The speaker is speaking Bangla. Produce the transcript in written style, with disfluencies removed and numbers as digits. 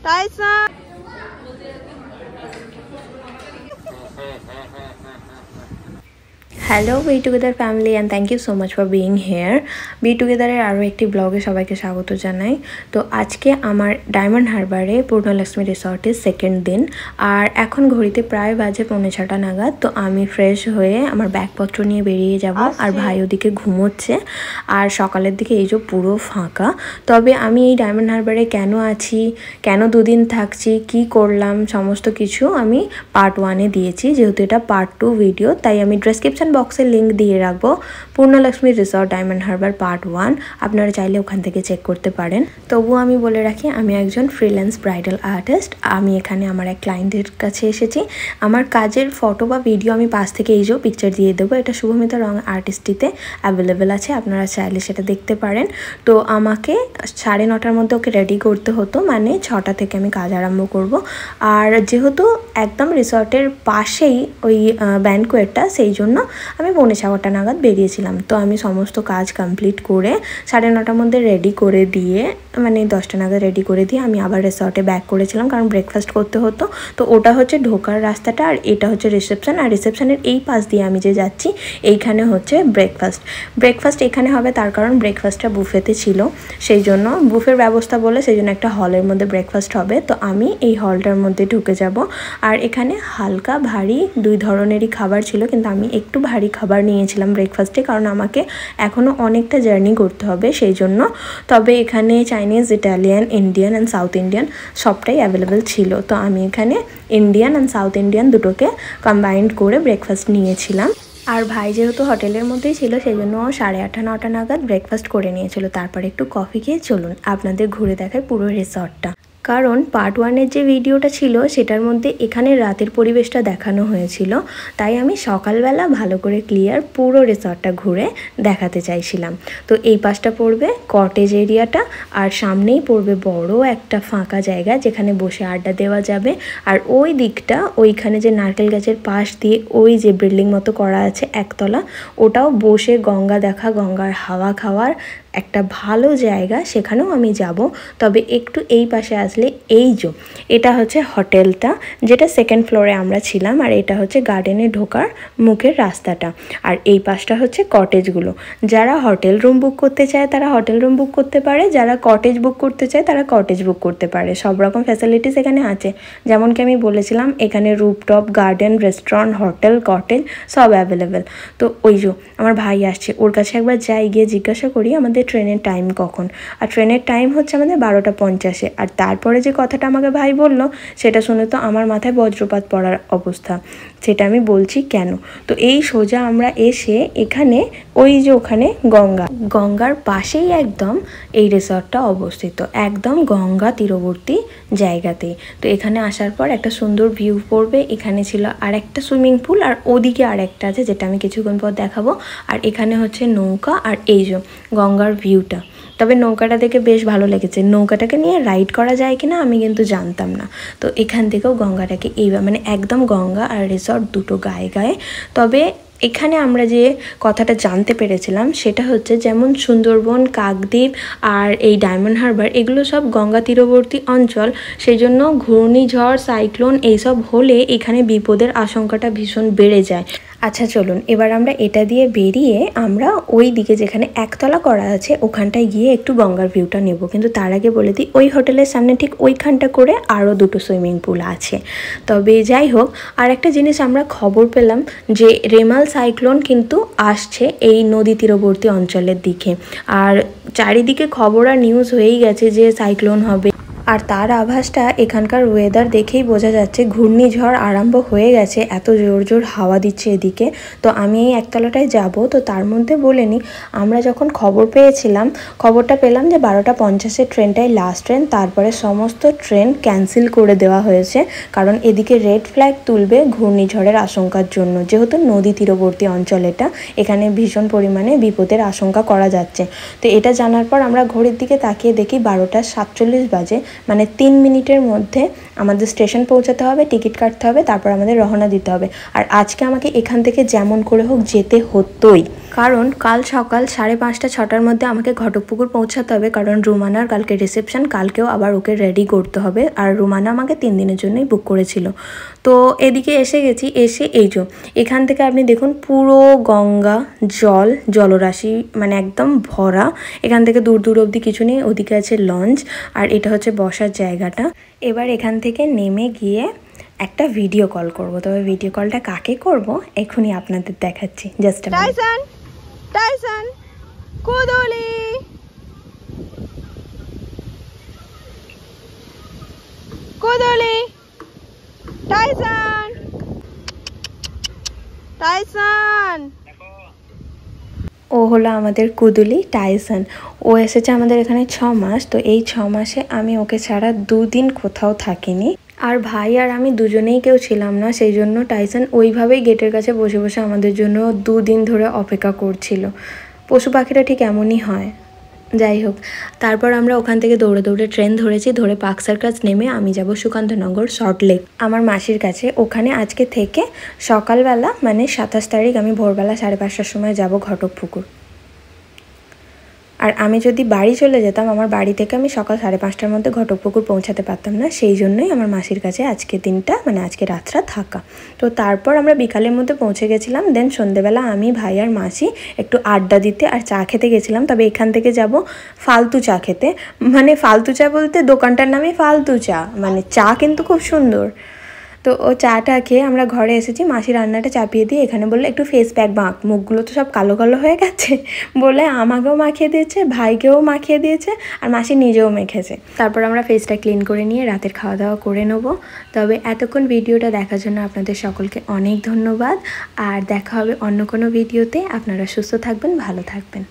Tyson. Hello be together family and thank you so much for being here. Be টুগেদারের আরও একটি ব্লগে সবাইকে স্বাগত জানাই। তো আজকে আমার ডায়মন্ড হারবারে পূর্ণলক্ষ্মী রিসর্টের সেকেন্ড দিন, আর এখন ঘড়িতে প্রায় বাজে 5:30 নাগাদ। তো আমি ফ্রেশ হয়ে আমার ব্যাগপত্র নিয়ে বেরিয়ে যাব, আর ভাই ওদিকে ঘুমোচ্ছে, আর সকালের দিকে এই যে পুরো ফাঁকা। তবে আমি এই ডায়মন্ড হারবারে কেন আছি, কেন দুদিন থাকছি, কি করলাম, সমস্ত কিছু আমি পার্ট 1-এ দিয়েছি। যেহেতু এটা পার্ট 2 ভিডিও, তাই আমি ডেসক্রিপশন বক্সে লিঙ্ক দিয়ে রাখবো Purnalakshmi resort diamond Harbour part 1, আপনারা চাইলে ওখান থেকে চেক করতে পারেন। তবুও আমি বলে রাখি, আমি একজন ফ্রিল্যান্স ব্রাইডাল আর্টিস্ট। আমি এখানে আমার এক ক্লায়েন্টের কাছে এসেছি। আমার কাজের ফটো বা ভিডিও আমি পাশ থেকে এই যে পিকচার দিয়ে দেবো, এটা শুভমিতা রং আর্টিস্টটিতে অ্যাভেলেবেল আছে, আপনারা চাইলে সেটা দেখতে পারেন। তো আমাকে 9:30টার মধ্যে ওকে রেডি করতে হতো, মানে 6টা থেকে আমি কাজ আরম্ভ করব। আর যেহেতু একদম রিসর্টের পাশেই ওই ব্যানকোয়েটটা, সেই জন্য আমি 6:45 নাগাদ বেরিয়েছিলাম। তো আমি সমস্ত কাজ কমপ্লিট করে 9:30টার মধ্যে রেডি করে দিয়ে, মানে 10টা নাগাদ রেডি করে দিয়ে আমি আবার রিসর্টে ব্যাক করেছিলাম, কারণ ব্রেকফাস্ট করতে হতো। তো ওটা হচ্ছে ঢোকার রাস্তাটা, আর এটা হচ্ছে রিসেপশন। আর রিসেপশনের এই পাশ দিয়ে আমি যে যাচ্ছি, এইখানে হচ্ছে ব্রেকফাস্ট এখানে হবে, তার কারণ ব্রেকফাস্টটা বুফেতে ছিল, সেই জন্য বুফের ব্যবস্থা বলে সেই জন্য একটা হলের মধ্যে ব্রেকফাস্ট হবে। তো আমি এই হলটার মধ্যে ঢুকে যাব। আর এখানে হালকা ভারী দুই ধরনেরই খাবার ছিল, কিন্তু আমি একটু ভারী খাবার নিয়েছিলাম ব্রেকফাস্টে, কারণ আমাকে এখনও অনেকটা জার্নি করতে হবে সেই জন্য। তবে এখানে Chinese, Italian, Indian and south Indian সবটাই অ্যাভেলেবেল ছিল। তো আমি এখানে ইন্ডিয়ান অ্যান্ড সাউথ ইন্ডিয়ান দুটোকে কম্বাইন্ড করে ব্রেকফাস্ট নিয়েছিলাম। আর ভাই যেহেতু হোটেলের মধ্যেই ছিল, সেই জন্য 8:30-9টা নাগাদ ব্রেকফাস্ট করে নিয়েছিল। তারপর একটু কফি খেয়ে চলুন আপনাদের ঘুরে দেখায় পুরো রিসর্টটা। কারণ পার্ট 1-এর যে ভিডিওটা ছিল, সেটার মধ্যে এখানে রাতের পরিবেশটা দেখানো হয়েছিল, তাই আমি সকালবেলা ভালো করে ক্লিয়ার পুরো রিসর্টটা ঘুরে দেখাতে চাইছিলাম। তো এই পাশটা পড়বে কটেজ এরিয়াটা, আর সামনেই পড়বে বড় একটা ফাঁকা জায়গা যেখানে বসে আড্ডা দেওয়া যাবে। আর ওই দিকটা, ওইখানে যে নারকেল গাছের পাশ দিয়ে ওই যে বিল্ডিং মতো করা আছে একতলা, ওটাও বসে গঙ্গা দেখা, গঙ্গার হাওয়া খাওয়ার একটা ভালো জায়গা, সেখানেও আমি যাব। তবে একটু এই পাশে আসলে এই যে এটা হচ্ছে হোটেলটা, যেটা সেকেন্ড ফ্লোরে আমরা ছিলাম, আর এটা হচ্ছে গার্ডেনে ঢোকার মুখের রাস্তাটা। আর এই পাশটা হচ্ছে কটেজগুলো। যারা হোটেল রুম বুক করতে চায় তারা হোটেল রুম বুক করতে পারে, যারা কটেজ বুক করতে চায় তারা কটেজ বুক করতে পারে। সব রকম ফ্যাসিলিটিস এখানে আছে। যেমন কি আমি বলেছিলাম, এখানে rooftop, garden, restaurant, hotel, cottage সব অ্যাভেলেবেল। তো ওই যে আমার ভাই আসছে, ওর কাছে একবার যাই, গিয়ে জিজ্ঞাসা করি আমাদের ট্রেনের টাইম কখন। আর ট্রেনের টাইম হচ্ছে আমাদের 12:50। আর তারপরে যে কথাটা আমাকে ভাই বলল, সেটা শুনে তো আমার মাথায় বজ্রপাত পড়ার অবস্থা। সেটা আমি বলছি কেন। তো এই সোজা আমরা এসে এখানে ওই যে ওখানে গঙ্গার পাশেই একদম এই রিসর্টটা অবস্থিত, একদম গঙ্গা তীরবর্তী জায়গাতেই। তো এখানে আসার পর একটা সুন্দর ভিউ পড়বে। এখানে ছিল আর একটা সুইমিং পুল, আর ওদিকে আর একটা আছে, যেটা আমি কিছুক্ষণ পর দেখাবো। আর এখানে হচ্ছে নৌকা, আর এই যে গঙ্গার ভিউটা। তবে নৌকাটা দেখে বেশ ভালো লেগেছে। নৌকাটাকে নিয়ে রাইড করা যায় কিনা আমি কিন্তু জানতাম না। তো এখান থেকেও গঙ্গাটাকে এইবার, মানে একদম গঙ্গা আর রিসর্ট দুটো গায়ে গায়ে। তবে এখানে আমরা যে কথাটা জানতে পেরেছিলাম, সেটা হচ্ছে যেমন সুন্দরবন, কাকদ্বীপ আর এই ডায়মন্ড হারবার, এগুলো সব গঙ্গা তীরবর্তী অঞ্চল। সেই জন্য ঘূর্ণিঝড়, সাইক্লোন এইসব হলে এখানে বিপদের আশঙ্কাটা ভীষণ বেড়ে যায়। আচ্ছা চলুন, এবার আমরা এটা দিয়ে বেরিয়ে আমরা ওই দিকে যেখানে একতলা করা আছে ওখানটায় গিয়ে একটু গঙ্গার ভিউটা নেব। কিন্তু তার আগে বলে দিই, ওই হোটেলের সামনে ঠিক ওইখানটা করে আরও দুটো সুইমিং পুল আছে। তবে যাই হোক, আর একটা জিনিস আমরা খবর পেলাম যে রেমাল সাইক্লোন কিন্তু আসছে এই নদী তীরবর্তী অঞ্চলের দিকে। আর চারিদিকে খবর আর নিউজ হয়েই গেছে যে সাইক্লোন হবে। আর তার আভাসটা এখানকার ওয়েদার দেখেই বোঝা যাচ্ছে, ঘূর্ণিঝড় আরম্ভ হয়ে গেছে, এত জোর জোর হাওয়া দিচ্ছে এদিকে। তো আমি এই একতলাটায় যাব। তো তার মধ্যে বলে নিই, আমরা যখন খবরটা পেলাম যে 12:50 ট্রেনটাই লাস্ট ট্রেন, তারপরে সমস্ত ট্রেন ক্যান্সেল করে দেওয়া হয়েছে, কারণ এদিকে রেড ফ্ল্যাগ তুলবে ঘূর্ণিঝড়ের আশঙ্কার জন্য। যেহেতু নদী তীরবর্তী অঞ্চল এটা, এখানে ভীষণ পরিমাণে বিপদের আশঙ্কা করা যাচ্ছে। তো এটা জানার পর আমরা ঘড়ির দিকে তাকিয়ে দেখি 12:47 বাজে, মানে 3 মিনিটের মধ্যে আমাদের স্টেশন পৌঁছাতে হবে, টিকিট কাটতে হবে, তারপর আমাদের রওনা দিতে হবে। আর আজকে আমাকে এখান থেকে যেমন করে হোক যেতে হতোই, কারণ কাল সকাল 5:30 6টার মধ্যে আমাকে ঘটকপুকুর পৌঁছাতে হবে, কারণ রুমানার কালকে রিসেপশন, কালকেও আবার ওকে রেডি করতে হবে। আর রুমানা আমাকে 3 দিনের জন্যই বুক করেছিল। তো এদিকে এসে গেছি, এসে এই যে এখান থেকে আপনি দেখুন পুরো গঙ্গা জলরাশি মানে একদম ভরা। এখান থেকে দূর দূর অবধি কিছু নেই, ওদিকে আছে লঞ্চ আর এটা হচ্ছে বসার জায়গাটা। এবার এখান থেকে নেমে গিয়ে একটা ভিডিও কল করব, তবে ভিডিও কলটা কাকে করব এখনই আপনাদের দেখাচ্ছি। জাস্ট টাইসন কুদুলি কুদুলি টাইসন ও হলো আমাদের কুদুলি টাইসন। ও এসেছে আমাদের এখানে 6 মাস। তো এই 6 মাসে আমি ওকে ছাড়া 2 দিন কোথাও থাকিনি। আর ভাই আর আমি দুজনেই কেউ ছিলাম না, সেই জন্য টাইসন ওইভাবেই গেটের কাছে বসে বসে আমাদের জন্য 2 দিন ধরে অপেক্ষা করছিল। পশু পাখিরা ঠিক এমনই হয়। যাই হোক, তারপর আমরা ওখান থেকে দৌড়ে দৌড়ে ট্রেন ধরেছি, ধরে পার্ক সার্কাস নেমে আমি যাব সুকান্তনগর সল্ট লেক আমার মাসির কাছে। ওখানে আজকে থেকে সকালবেলা মানে 27 তারিখ আমি ভোরবেলা 5:30টার সময় যাব ঘটকপুকুর। আর আমি যদি বাড়ি চলে যেতাম, আমার বাড়ি থেকে আমি সকাল 5:30টার মধ্যে ঘটকপুকুর পৌঁছাতে পারতাম না, সেই জন্যই আমার মাসির কাছে আজকে দিনটা মানে আজকে রাতটা থাকা। তো তারপর আমরা বিকালের মধ্যে পৌঁছে গেছিলাম। দেন সন্ধেবেলা আমি ভাই আর মাসি একটু আড্ডা দিতে আর চা খেতে গেছিলাম। তবে এখান থেকে যাব ফালতু চা খেতে, মানে ফালতু চা বলতে দোকানটার নামে ফালতু চা, মানে চা কিন্তু খুব সুন্দর। তো ও চাটা খেয়ে আমরা ঘরে এসেছি। মাসি রান্নাটা চাপিয়ে দিয়ে এখানে বললো একটু ফেস প্যাক মাখ, মুখগুলো তো সব কালো কালো হয়ে গেছে বলে আমাকেও মাখিয়ে দিয়েছে, ভাইকেও মাখিয়ে দিয়েছে আর মাসি নিজেও মেখেছে। তারপর আমরা ফেসটা ক্লিন করে নিয়ে রাতের খাওয়া দাওয়া করে নেবো। তবে এতক্ষণ ভিডিওটা দেখার জন্য আপনাদের সকলকে অনেক ধন্যবাদ। আর দেখা হবে অন্য কোনো ভিডিওতে। আপনারা সুস্থ থাকবেন, ভালো থাকবেন।